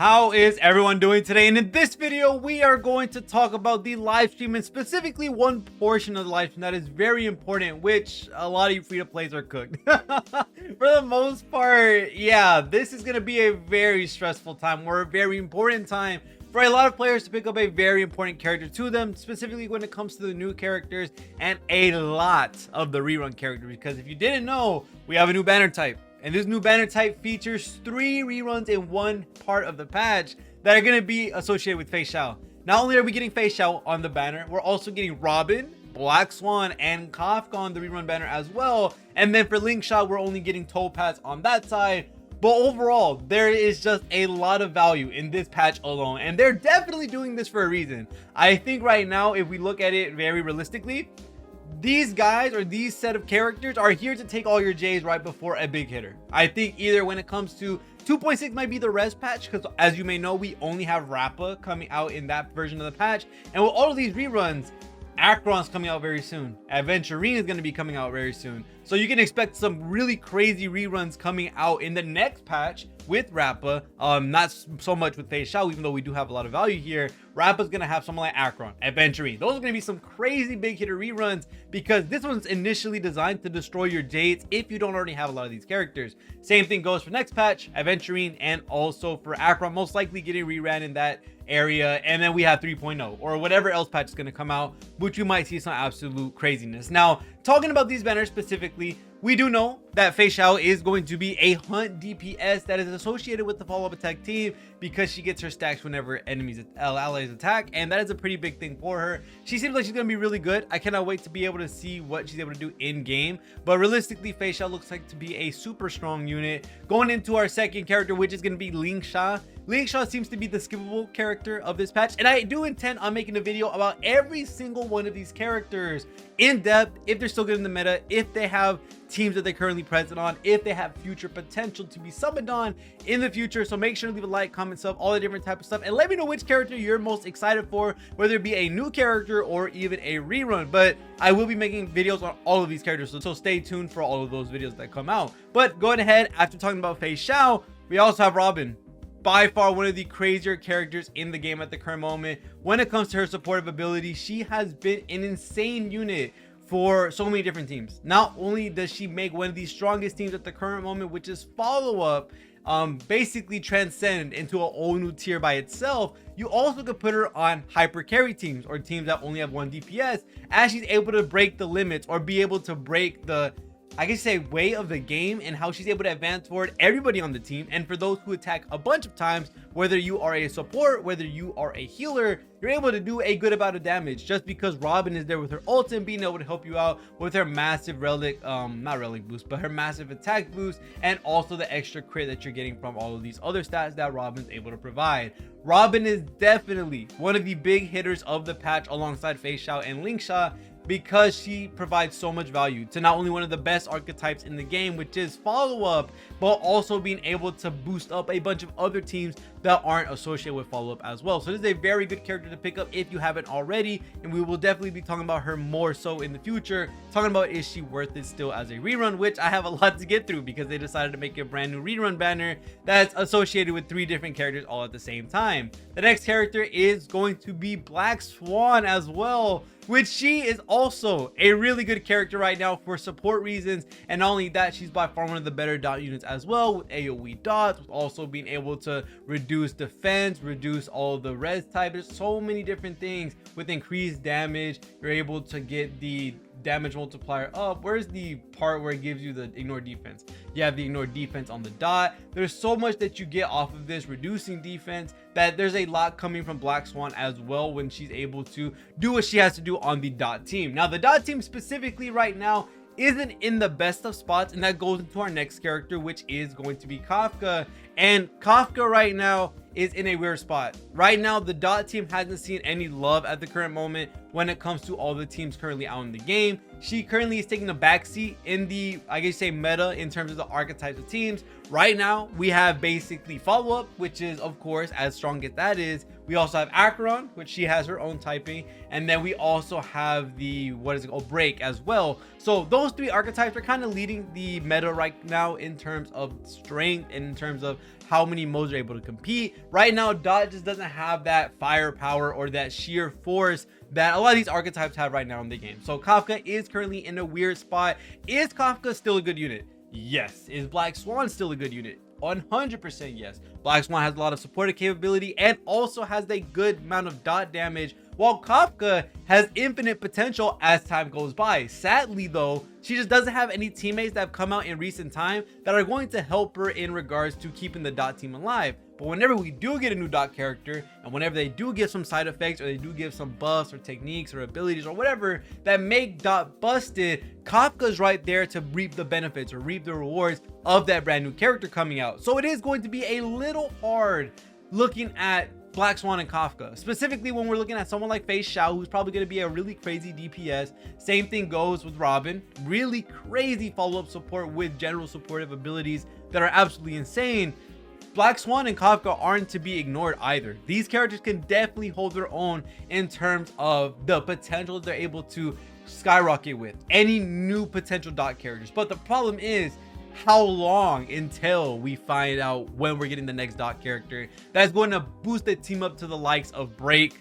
How is everyone doing today? And in this video, we are going to talk about the live stream, and specifically one portion of the live stream that is very important, which a lot of you free-to-plays are cooked. For the most part, yeah, this is going to be a very stressful time, or a very important time for a lot of players to pick up a very important character to them, specifically when it comes to the new characters and a lot of the rerun characters. Because if you didn't know, we have a new banner type. And this new banner type features 3 reruns in one part of the patch that are going to be associated with Feixiao. Not only are we getting Feixiao on the banner, we're also getting Robin, Black Swan, and Kafka on the rerun banner as well. And then for Lingsha, we're only getting Topaz on that side. But overall, there is just a lot of value in this patch alone. And they're definitely doing this for a reason. I think right now, if we look at it very realistically, these guys, or these set of characters, are here to take all your J's right before a big hitter. I think either when it comes to 2.6 might be the res patch, because as you may know, we only have Rappa coming out in that version of the patch. And with all of these reruns, Acheron's coming out very soon. Aventurine is going to be coming out very soon. So you can expect some really crazy reruns coming out in the next patch with Rappa. Not so much with Feixiao, even though we do have a lot of value here. Rappa's going to have someone like Acheron, Aventurine. Those are going to be some crazy big hitter reruns, because this one's initially designed to destroy your Jades if you don't already have a lot of these characters. Same thing goes for next patch, Aventurine, and also for Acheron, most likely getting reran in that area. And then we have 3.0 or whatever else patch is going to come out, which you might see some absolute craziness. Now, talking about these banners specifically, we do know that Feixiao is going to be a hunt DPS that is associated with the follow-up attack team, because she gets her stacks whenever allies attack, and that is a pretty big thing for her. She seems like she's going to be really good. I cannot wait to be able to see what she's able to do in game. But realistically, Feixiao looks like to be a super strong unit. Going into our second character, which is going to be Lingsha. Lingsha seems to be the skippable character of this patch, and I do intend on making a video about every single one of these characters in depth, if they're still good in the meta, if they have teams that they're currently present on, if they have future potential to be summoned on in the future. So make sure to leave a like, comment, sub, all the different type of stuff, and let me know which character you're most excited for, whether it be a new character or even a rerun. But I will be making videos on all of these characters, so stay tuned for all of those videos that come out. But going ahead, after talking about Feixiao, we also have Robin. By far one of the crazier characters in the game at the current moment. When it comes to her supportive ability, she has been an insane unit for so many different teams. Not only does she make one of the strongest teams at the current moment, which is follow-up, basically transcend into a whole new tier by itself, you also could put her on hyper carry teams, or teams that only have 1 DPS, as she's able to break the limits, or be able to break the, I guess, say, way of the game, and how she's able to advance toward everybody on the team. And for those who attack a bunch of times, whether you are a support, whether you are a healer, you're able to do a good amount of damage, just because Robin is there with her ult and being able to help you out with her massive relic, not relic boost, but her massive attack boost, and also the extra crit that you're getting from all of these other stats that Robin's able to provide. Robin is definitely one of the big hitters of the patch alongside Feixiao and Lingsha, because she provides so much value to not only one of the best archetypes in the game, which is follow-up, but also being able to boost up a bunch of other teams that aren't associated with follow-up as well. So this is a very good character to pick up if you haven't already, and we will definitely be talking about her more so in the future, talking about is she worth it still as a rerun, which I have a lot to get through, because they decided to make a brand new rerun banner that's associated with 3 different characters all at the same time. The next character is going to be Black Swan as well, which she is also a really good character right now for support reasons. And not only that, she's by far one of the better dot units as well, with AoE dots, with also being able to reduce defense, reduce all of the res type. There's so many different things. With increased damage, you're able to get the damage multiplier up. Where's the part where it gives you the ignore defense? You have the ignore defense on the dot. There's so much that you get off of this, reducing defense, that there's a lot coming from Black Swan as well when she's able to do what she has to do on the dot team. Now, the dot team specifically right now isn't in the best of spots, and that goes into our next character, which is going to be Kafka. And Kafka right now is in a weird spot. Right now, the dot team hasn't seen any love at the current moment when it comes to all the teams currently out in the game. She currently is taking a backseat in the, I guess say, meta in terms of the archetypes of teams. Right now, we have basically follow-up, which is, of course, as strong as that is. We also have Acheron, which she has her own typing. And then we also have the, what is it called, Break as well. So those three archetypes are kind of leading the meta right now in terms of strength and in terms of how many modes are able to compete. Right now, Dot just doesn't have that firepower or that sheer force that a lot of these archetypes have right now in the game. So Kafka is currently in a weird spot. Is Kafka still a good unit? Yes. Is Black Swan still a good unit? 100% yes. Black Swan has a lot of supportive capability and also has a good amount of dot damage, while Kafka has infinite potential as time goes by. Sadly though, she just doesn't have any teammates that have come out in recent time that are going to help her in regards to keeping the dot team alive. But whenever we do get a new dot character, and whenever they do give some side effects, or they do give some buffs or techniques or abilities or whatever that make dot busted, Kafka's right there to reap the benefits or reap the rewards of that brand new character coming out. So it is going to be a little hard looking at Black Swan and Kafka, specifically when we're looking at someone like Feixiao, who's probably going to be a really crazy DPS. Same thing goes with Robin, really crazy follow-up support with general supportive abilities that are absolutely insane. Black Swan and Kafka aren't to be ignored either. These characters can definitely hold their own in terms of the potential they're able to skyrocket with any new potential dot characters. But the problem is, how long until we find out when we're getting the next dot character that's going to boost the team up to the likes of Break,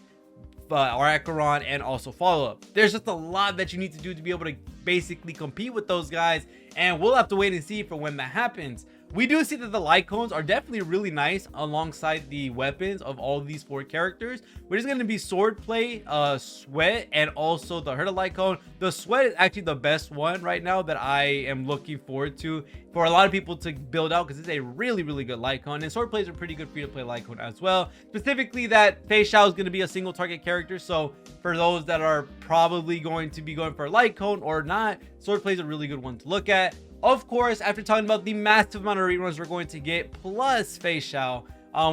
Acheron, and also Follow-Up? There's just a lot that you need to do to be able to basically compete with those guys, and we'll have to wait and see for when that happens. We do see that the light cones are definitely really nice alongside the weapons of all of these four characters, which is going to be Swordplay, Sweat, and also the Herda light cone. The Sweat is actually the best one right now that I am looking forward to for a lot of people to build out, because it's a really good light cone, and Swordplay is a pretty good free-to-play light cone as well. Specifically, that Feixiao is going to be a single target character, so for those that are probably going to be going for a light cone or not, Swordplay is a really good one to look at. Of course, after talking about the massive amount of reruns we're going to get, plus Feixiao,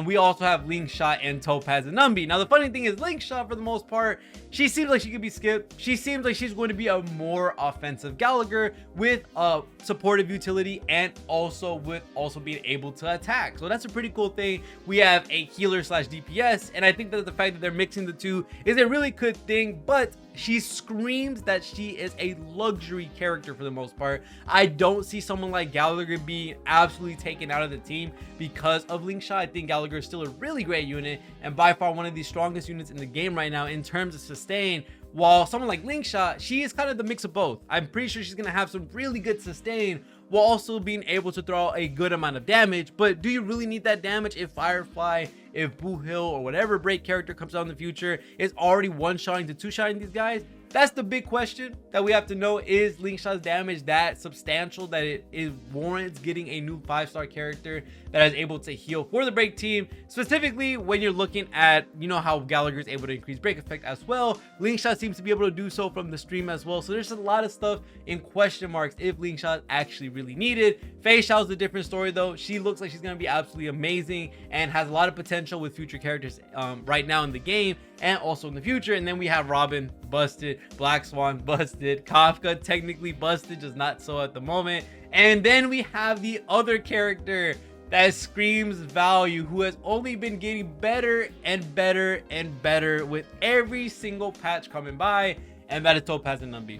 we also have Lingsha and Topaz and Numbi. Now, the funny thing is, Lingsha, for the most part, she seems like she could be skipped. She seems like she's going to be a more offensive Gallagher with a supportive utility and also with being able to attack. So that's a pretty cool thing. We have a healer slash DPS, and I think that the fact that they're mixing the two is a really good thing, but she screams that she is a luxury character for the most part. I don't see someone like Gallagher being absolutely taken out of the team because of Lingsha. I think Gallagher is still a really great unit and by far one of the strongest units in the game right now in terms of sustain, while someone like Lingsha, she is kind of the mix of both. I'm pretty sure she's going to have some really good sustain while also being able to throw out a good amount of damage. But do you really need that damage if Firefly, if Boo Hill, or whatever Break character comes out in the future is already one-shotting to two-shotting these guys? That's the big question that we have to know. Is Lingsha's damage that substantial that it warrants getting a new 5-star character that is able to heal for the Break team? Specifically, when you're looking at, you know, how Gallagher is able to increase Break effect as well. Lingsha seems to be able to do so from the stream as well. So there's a lot of stuff in question marks if Lingsha is actually really needed. Feixiao is a different story though. She looks like she's going to be absolutely amazing and has a lot of potential with future characters right now in the game and also in the future. And then we have Robin, busted. Black Swan, busted. Kafka, technically busted, just not so at the moment. And then we have the other character that screams value, who has only been getting better and better and better with every single patch coming by, and that is Topaz and Numbi.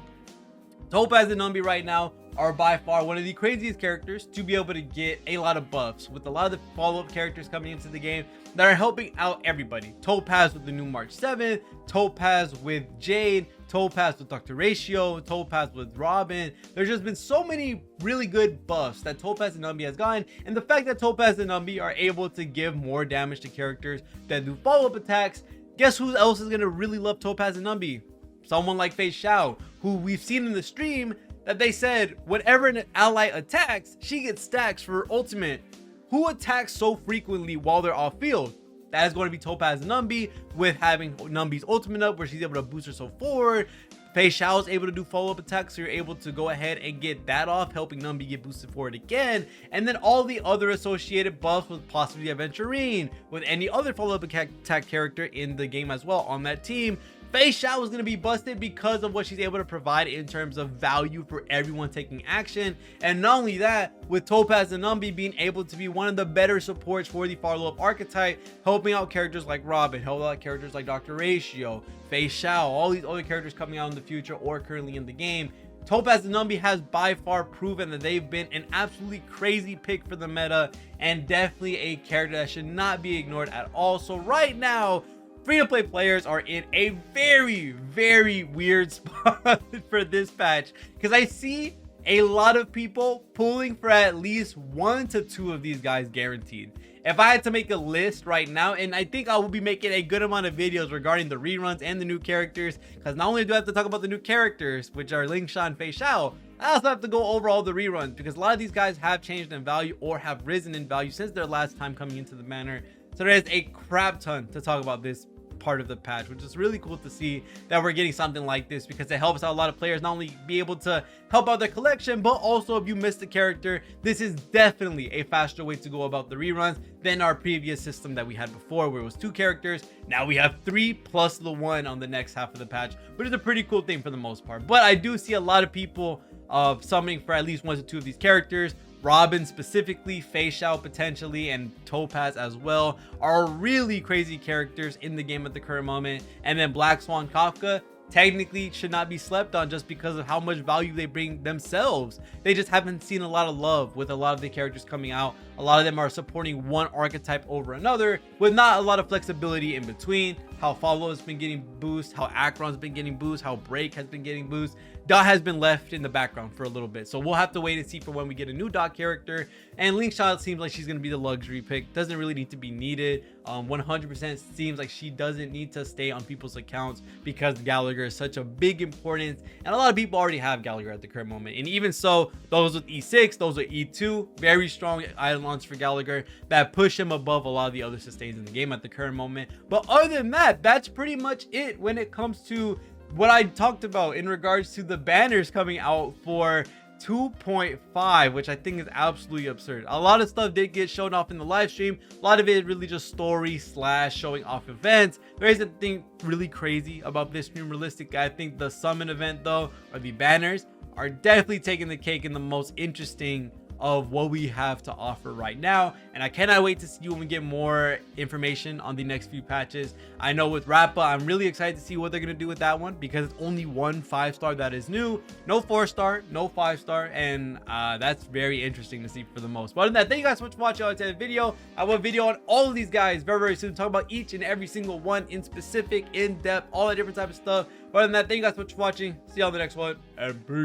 Topaz and Numbi right now are by far one of the craziest characters to be able to get a lot of buffs, with a lot of the follow-up characters coming into the game that are helping out everybody. Topaz with the new March 7th, Topaz with Jade, Topaz with Dr. Ratio, Topaz with Robin. There's just been so many really good buffs that Topaz and Numbi has gotten, and the fact that Topaz and Numbi are able to give more damage to characters that do follow-up attacks, guess who else is going to really love Topaz and Numbi? Someone like Feixiao, who we've seen in the stream that they said whenever an ally attacks, she gets stacks for her ultimate. Who attacks so frequently while they're off field? That is going to be Topaz and Numbi, with having Numbi's ultimate up where she's able to boost herself forward. Feixiao is able to do follow-up attacks, so you're able to go ahead and get that off, helping Numbi get boosted forward again. And then all the other associated buffs with possibly Aventurine, with any other follow-up attack character in the game as well on that team. Feixiao is going to be busted because of what she's able to provide in terms of value for everyone taking action. And not only that, with Topaz and Numbi being able to be one of the better supports for the follow-up archetype, helping out characters like Robin, helping out characters like Dr. Ratio, Feixiao, all these other characters coming out in the future or currently in the game. Topaz and Numbi has by far proven that they've been an absolutely crazy pick for the meta and definitely a character that should not be ignored at all. So right now, free-to-play players are in a very, very weird spot for this patch, because I see a lot of people pulling for at least 1 to 2 of these guys guaranteed. If I had to make a list right now, and I think I will be making a good amount of videos regarding the reruns and the new characters, because not only do I have to talk about the new characters, which are Lingsha and Feixiao, I also have to go over all the reruns, because a lot of these guys have changed in value or have risen in value since their last time coming into the banner. So there's a crap ton to talk about this part of the patch, which is really cool to see that we're getting something like this, because it helps out a lot of players not only be able to help out their collection, but also if you missed a character, this is definitely a faster way to go about the reruns than our previous system that we had before, where it was 2 characters. Now we have 3 plus the 1 on the next half of the patch, which is a pretty cool thing for the most part. But I do see a lot of people summoning for at least 1 to 2 of these characters. Robin specifically, Feixiao potentially, and Topaz as well are really crazy characters in the game at the current moment. And then Black Swan Kafka technically should not be slept on just because of how much value they bring themselves. They just haven't seen a lot of love with a lot of the characters coming out. A lot of them are supporting one archetype over another with not a lot of flexibility in between. How Follow has been getting boost, how Akron's been getting boost, how Break has been getting boost. Dot has been left in the background for a little bit, so we'll have to wait and see for when we get a new Dot character. And Lingsha seems like she's going to be the luxury pick. Doesn't really need to be needed. 100% seems like she doesn't need to stay on people's accounts because Gallagher is such a big importance, and a lot of people already have Gallagher at the current moment. And even so, those with E6, those with E2, very strong item launch for Gallagher that push him above a lot of the other sustains in the game at the current moment. But other than that, that's pretty much it when it comes to what I talked about in regards to the banners coming out for 2.5, which I think is absolutely absurd. A lot of stuff did get shown off in the live stream. A lot of it really just story / showing off events. There is a thing really crazy about this stream realistic. I think the summon event though, or the banners, are definitely taking the cake in the most interesting of what we have to offer right now, and I cannot wait to see when we get more information on the next few patches. I know with Rappa, I'm really excited to see what they're going to do with that one, because it's only 1 5-star that is new, no 4-star, no 5-star, and that's very interesting to see for the most. But other than that, thank you guys so much for watching today's video. I will have a video on all of these guys very soon, talk about each and every single one in specific, in depth, all the different type of stuff. But other than that, thank you guys so much for watching. See you on the next one, and peace.